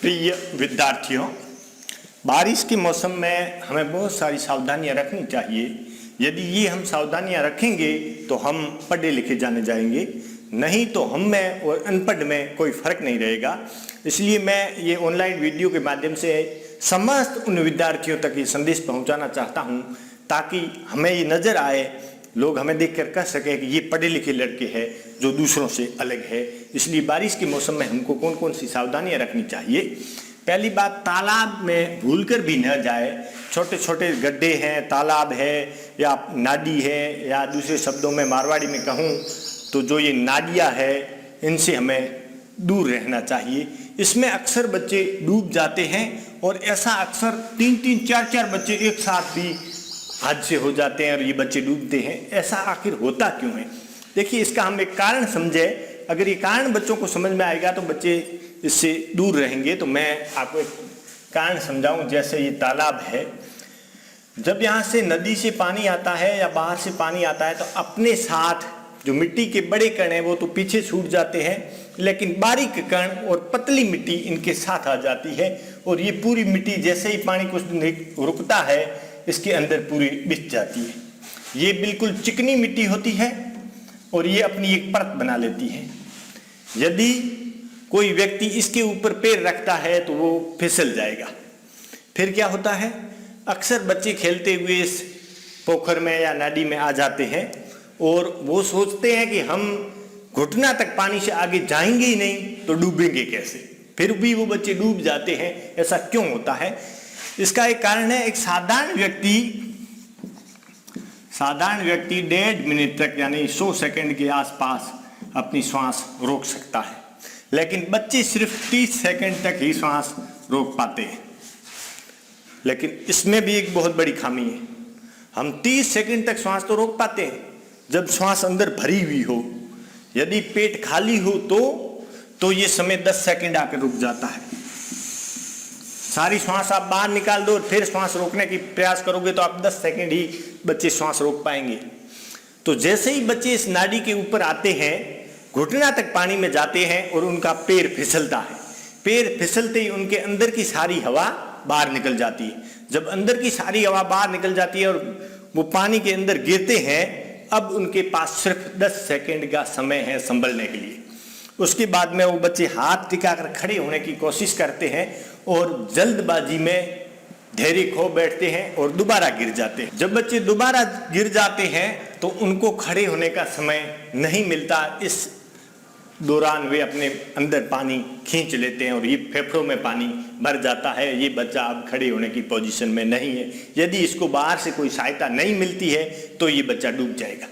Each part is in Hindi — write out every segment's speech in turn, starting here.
प्रिय विद्यार्थियों, बारिश के मौसम में हमें बहुत सारी सावधानियां रखनी चाहिए। यदि ये हम सावधानियां रखेंगे तो हम पढ़े लिखे जाने जाएंगे, नहीं तो हम में और अनपढ़ में कोई फर्क नहीं रहेगा। इसलिए मैं ये ऑनलाइन वीडियो के माध्यम से समस्त उन विद्यार्थियों तक ये संदेश पहुंचाना चाहता हूं ताकि हमें ये नज़र आए, लोग हमें देखकर कह सके कि ये पढ़े लिखे लड़के हैं जो दूसरों से अलग है। इसलिए बारिश के मौसम में हमको कौन कौन सी सावधानियां रखनी चाहिए। पहली बात, तालाब में भूलकर भी न जाए। छोटे छोटे गड्ढे हैं, तालाब है या नाडी है, या दूसरे शब्दों में मारवाड़ी में कहूँ तो जो ये नाडियाँ है, इनसे हमें दूर रहना चाहिए। इसमें अक्सर बच्चे डूब जाते हैं और ऐसा अक्सर 3-3, 4-4 बच्चे एक साथ भी हादसे हो जाते हैं और ये बच्चे डूबते हैं। ऐसा आखिर होता क्यों है? देखिए, इसका हम एक कारण समझे। अगर ये कारण बच्चों को समझ में आएगा तो बच्चे इससे दूर रहेंगे। तो मैं आपको एक कारण समझाऊं। जैसे ये तालाब है, जब यहाँ से नदी से पानी आता है या बाहर से पानी आता है तो अपने साथ जो मिट्टी के बड़े कण हैं वो तो पीछे छूट जाते हैं, लेकिन बारीक कण और पतली मिट्टी इनके साथ आ जाती है और ये पूरी मिट्टी जैसे ही पानी कुछ रुकता है इसके अंदर पूरी बिछ जाती है। ये बिल्कुल चिकनी मिट्टी होती है और ये अपनी एक परत बना लेती है। यदि कोई व्यक्ति इसके ऊपर पैर रखता है तो वो फिसल जाएगा। फिर क्या होता है, अक्सर बच्चे खेलते हुए इस पोखर में या नाली में आ जाते हैं और वो सोचते हैं कि हम घुटना तक पानी से आगे जाएंगे ही नहीं तो डूबेंगे कैसे। फिर भी वो बच्चे डूब जाते हैं। ऐसा क्यों होता है? इसका एक कारण है, एक साधारण व्यक्ति 1.5 मिनट तक यानी 100 सेकंड के आसपास अपनी श्वास रोक सकता है, लेकिन बच्चे सिर्फ 30 सेकंड तक ही श्वास रोक पाते हैं। लेकिन इसमें भी एक बहुत बड़ी खामी है। हम 30 सेकंड तक श्वास तो रोक पाते हैं जब श्वास अंदर भरी हुई हो। यदि पेट खाली हो तो ये समय 10 सेकंड आकर रुक जाता है। सारी श्वास आप बाहर निकाल दो और फिर श्वास रोकने की प्रयास करोगे तो आप 10 सेकंड ही बच्चे श्वास रोक पाएंगे। तो जैसे ही बच्चे इस नाडी के ऊपर आते हैं, घुटना तक पानी में जाते हैं और उनका पैर फिसलता है। पैर फिसलते ही उनके अंदर की सारी हवा बाहर निकल जाती है। जब अंदर की सारी हवा बाहर निकल जाती है और वो पानी के अंदर गिरते हैं, अब उनके पास सिर्फ 10 सेकंड का समय है संभलने के लिए। उसके बाद में वो बच्चे हाथ टिकाकर खड़े होने की कोशिश करते हैं और जल्दबाजी में धैर्य खो बैठते हैं और दोबारा गिर जाते हैं। जब बच्चे दोबारा गिर जाते हैं तो उनको खड़े होने का समय नहीं मिलता। इस दौरान वे अपने अंदर पानी खींच लेते हैं और ये फेफड़ों में पानी भर जाता है। ये बच्चा अब खड़े होने की पोजीशन में नहीं है। यदि इसको बाहर से कोई सहायता नहीं मिलती है तो ये बच्चा डूब जाएगा।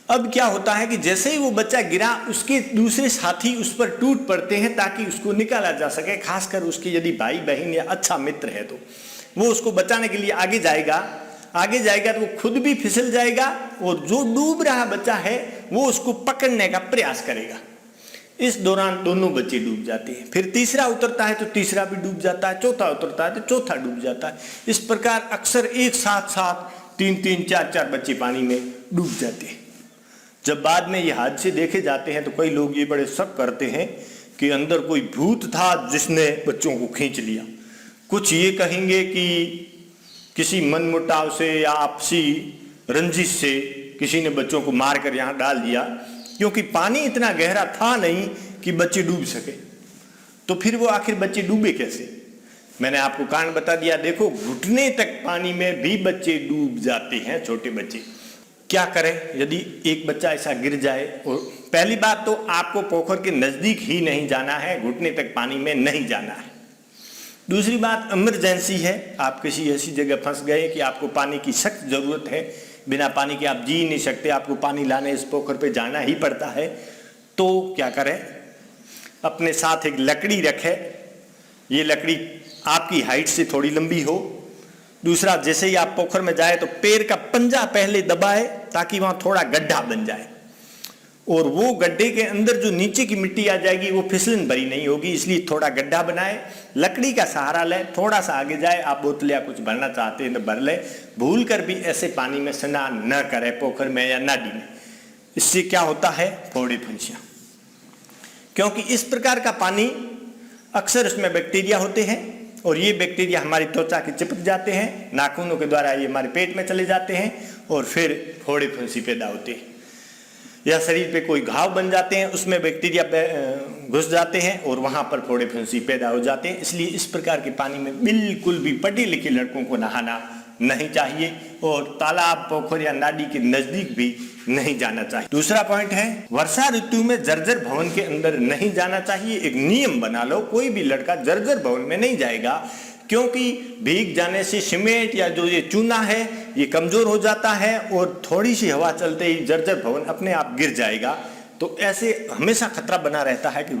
अब क्या होता है कि जैसे ही वो बच्चा गिरा, उसके दूसरे साथी उस पर टूट पड़ते हैं ताकि उसको निकाला जा सके। खासकर उसके यदि भाई बहन या अच्छा मित्र है तो वो उसको बचाने के लिए आगे जाएगा तो वो खुद भी फिसल जाएगा और जो डूब रहा बच्चा है वो उसको पकड़ने का प्रयास करेगा। इस दौरान दोनों बच्चे डूब जाते हैं। फिर तीसरा उतरता है तो तीसरा भी डूब जाता है, चौथा उतरता है तो चौथा डूब जाता है। इस प्रकार अक्सर एक साथ 3-3, 4-4 बच्चे पानी में डूब जाते हैं। जब बाद में ये हादसे देखे जाते हैं तो कई लोग ये बड़े शक करते हैं कि अंदर कोई भूत था जिसने बच्चों को खींच लिया। कुछ ये कहेंगे कि किसी मनमुटाव से या आपसी रंजिश से किसी ने बच्चों को मारकर यहाँ डाल दिया, क्योंकि पानी इतना गहरा था नहीं कि बच्चे डूब सके। तो फिर वो आखिर बच्चे डूबे कैसे? मैंने आपको कारण बता दिया। देखो, घुटने तक पानी में भी बच्चे डूब जाते हैं, छोटे बच्चे। क्या करें यदि एक बच्चा ऐसा गिर जाए? और पहली बात तो आपको पोखर के नजदीक ही नहीं जाना है, घुटने तक पानी में नहीं जाना है। दूसरी बात, इमरजेंसी है, आप किसी ऐसी जगह फंस गए कि आपको पानी की सख्त जरूरत है, बिना पानी के आप जी नहीं सकते, आपको पानी लाने इस पोखर पे जाना ही पड़ता है। तो क्या करें? अपने साथ एक लकड़ी रखें। ये लकड़ी आपकी हाइट से थोड़ी लंबी हो। दूसरा, जैसे ही आप पोखर में जाए तो पैर का पंजा पहले दबाए ताकि वहां थोड़ा गड्ढा बन जाए और वो गड्ढे के अंदर जो नीचे की मिट्टी आ जाएगी वो फिसलन भरी नहीं होगी, इसलिए थोड़ा गड्ढा बनाए, लकड़ी का सहारा ले, थोड़ा सा आगे जाए। आप बोतल या कुछ भरना चाहते हैं तो भर ले। भूल कर भी ऐसे पानी में स्नान न करें, पोखर में या नाली में। इससे क्या होता है? फोड़े फुंसियां। क्योंकि इस प्रकार का पानी अक्सर उसमें बैक्टीरिया होते हैं और ये बैक्टीरिया हमारी त्वचा के चिपक जाते हैं, नाखूनों के द्वारा ये हमारे पेट में चले जाते हैं और फिर फोड़े फुंसी पैदा होते हैं, या शरीर पे कोई घाव बन जाते हैं, उसमें बैक्टीरिया घुस जाते हैं और वहाँ पर फोड़े फुंसी पैदा हो जाते हैं। इसलिए इस प्रकार के पानी में बिल्कुल भी पढ़े लिखे लड़कों को नहाना नहीं चाहिए और तालाब, पोखर या नाली के नजदीक भी नहीं जाना चाहिए। दूसरा पॉइंट है, वर्षा ऋतु में जर्जर भवन के अंदर नहीं जाना चाहिए। एक नियम बना लो, कोई भी लड़का जर्जर भवन में नहीं जाएगा, क्योंकि भीग जाने से सीमेंट या जो ये चूना है ये कमजोर हो जाता है और थोड़ी सी हवा चलते ही जर्जर भवन अपने आप गिर जाएगा। तो ऐसे हमेशा खतरा बना रहता है कि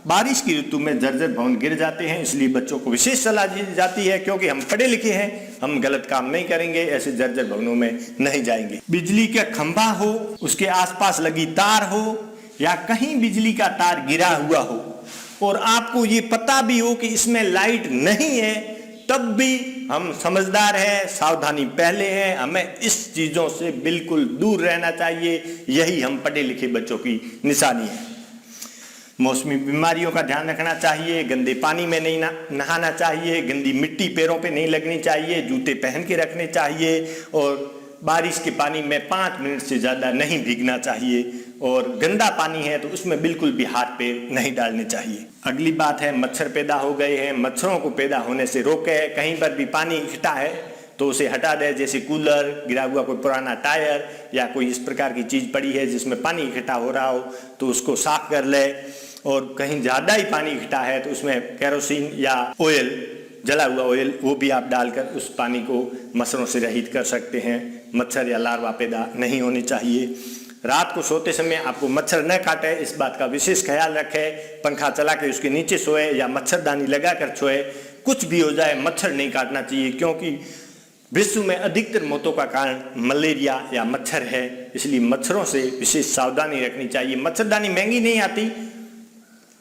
बारिश की ऋतु में जर्जर भवन गिर जाते हैं। इसलिए बच्चों को विशेष सलाह दी जाती है, क्योंकि हम पढ़े लिखे हैं, हम गलत काम नहीं करेंगे, ऐसे जर्जर भवनों में नहीं जाएंगे। बिजली का खंभा हो, उसके आसपास लगी तार हो या कहीं बिजली का तार गिरा हुआ हो और आपको ये पता भी हो कि इसमें लाइट नहीं है, तब भी हम समझदार हैं, सावधानी पहले हैं, हमें इस चीजों से बिल्कुल दूर रहना चाहिए। यही हम पढ़े लिखे बच्चों की निशानी है। मौसमी बीमारियों का ध्यान रखना चाहिए, गंदे पानी में नहीं नहाना चाहिए, गंदी मिट्टी पैरों पे नहीं लगनी चाहिए, जूते पहन के रखने चाहिए और बारिश के पानी में 5 मिनट से ज़्यादा नहीं भीगना चाहिए और गंदा पानी है तो उसमें बिल्कुल भी हाथ पैर नहीं डालने चाहिए। अगली बात है, मच्छर पैदा हो गए हैं, मच्छरों को पैदा होने से रोके। कहीं पर भी पानी इकट्ठा है तो उसे हटा दे, जैसे कूलर, गिरा हुआ कोई पुराना टायर या कोई इस प्रकार की चीज़ पड़ी है जिसमें पानी इकट्ठा हो रहा हो तो उसको साफ कर ले। और कहीं ज़्यादा ही पानी इकट्ठा है तो उसमें केरोसिन या ऑयल, जला हुआ ऑयल, वो भी आप डालकर उस पानी को मच्छरों से रहित कर सकते हैं। मच्छर या लार्वा पैदा नहीं होने चाहिए। रात को सोते समय आपको मच्छर न काटे, इस बात का विशेष ख्याल रखें। पंखा चला के उसके नीचे सोए या मच्छरदानी लगा कर सोए। कुछ भी हो जाए मच्छर नहीं काटना चाहिए, क्योंकि विश्व में अधिकतर मौतों का कारण मलेरिया या मच्छर है। इसलिए मच्छरों से विशेष सावधानी रखनी चाहिए। मच्छरदानी महंगी नहीं आती,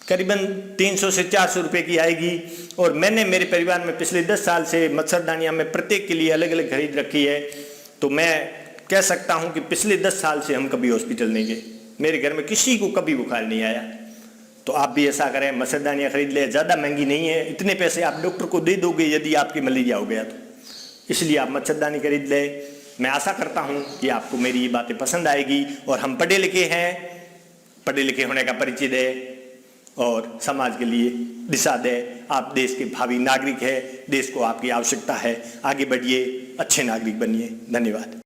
करीबन 300 से 400 रुपये की आएगी और मैंने मेरे परिवार में पिछले 10 साल से मच्छरदानियाँ मैं प्रत्येक के लिए अलग अलग खरीद रखी है। तो मैं कह सकता हूं कि पिछले 10 साल से हम कभी हॉस्पिटल नहीं गए, मेरे घर में किसी को कभी बुखार नहीं आया। तो आप भी ऐसा करें, मच्छरदानियाँ खरीद लें, ज़्यादा महंगी नहीं है, इतने पैसे आप डॉक्टर को दे दोगे यदि आपकी मलेरिया हो गया तो, इसलिए आप मच्छरदानी खरीद लें। मैं आशा करता हूं कि आपको मेरी ये बातें पसंद आएगी और हम पढ़े लिखे हैं, पढ़े लिखे होने का परिचय दें और समाज के लिए दिशा दें। आप देश के भावी नागरिक हैं, देश को आपकी आवश्यकता है, आगे बढ़िए, अच्छे नागरिक बनिए। धन्यवाद।